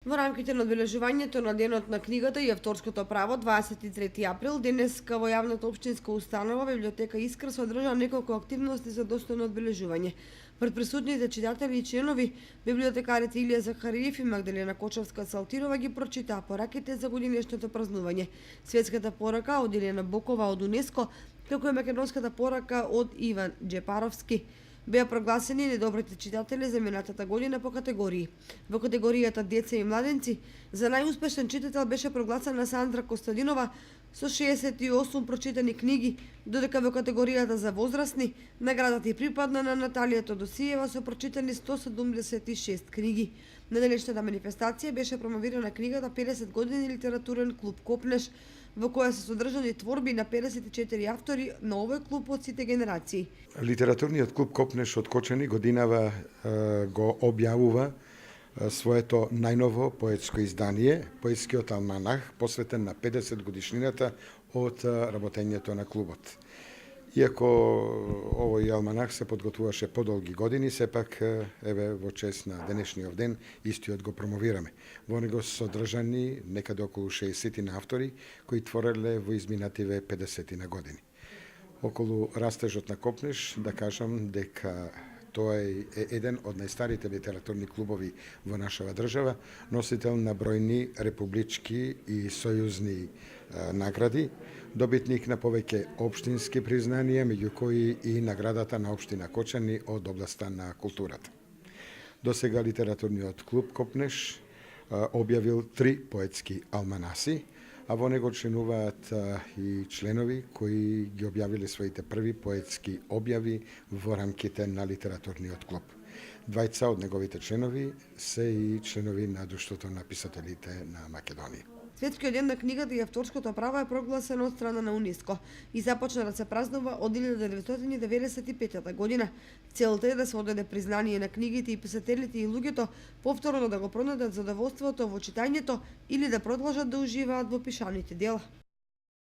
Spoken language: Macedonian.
Во рамките на одбележувањето на Денот на книгата и авторското право 23 април, денеска во јавната општинска установа библиотека Искра се одржаа неколку активности за достојно одбележување. Пред присутните читатели и членови, библиотекарите Илија Захариев и Магдалена Кочовска-Салтирова ги прочитаа пораките за годинешното празнување. Светската порака од Елена Бокова од УНЕСКО, како и македонската порака од Иван Джепаровски, беа прогласени недобрите читатели за минатата година по категории. Во категоријата деца и младенци, за најуспешен читател беше прогласена Сандра Костадинова со 68 прочитани книги, додека во категоријата за возрастни, наградата и припадна на Наталија Тодосиева со прочитани 176 книги. На денешната манифестација беше промовирана книгата 50 години литературен клуб Копнеш, во која се содржани творби на 54 автори на овој клуб од сите генерации. Литературниот клуб Копнеш од Кочани годинава го објавува своето најново поетско издание, поетскиот алманах, посветен на 50 годишнината од работењето на клубот. Иако овој алманах се подготвуваше подолги години, сепак еве во чест на денешниот ден истиот го промовираме. Во него се содржани некаде околу 60 автори кои твореле во изминативе 50 на години. Околу растежот на Копнеш да кажам дека тоа е еден од најстарите литературни клубови во нашава држава, носител на бројни републички и сојузни награди, добитник на повеќе општински признанија, меѓу кои и наградата на општина Кочани од областа на културата. Досега литературниот клуб Копнеш објавил 3 поетски алманаси, а во него членуваат и членови кои ги објавиле своите први поетски објави во рамките на литературниот клуб. Двајца од неговите членови се и членови на Друштвото на писателите на Македонија. Светскиот ден на книгата и авторското право е прогласен од страна на УНЕСКО и започна да се празнува од 1995 година. Целта е да се одаде признание на книгите и писателите и луѓето повторно да го пронудат задоволството во читањето или да продолжат да уживаат во пишаните дела.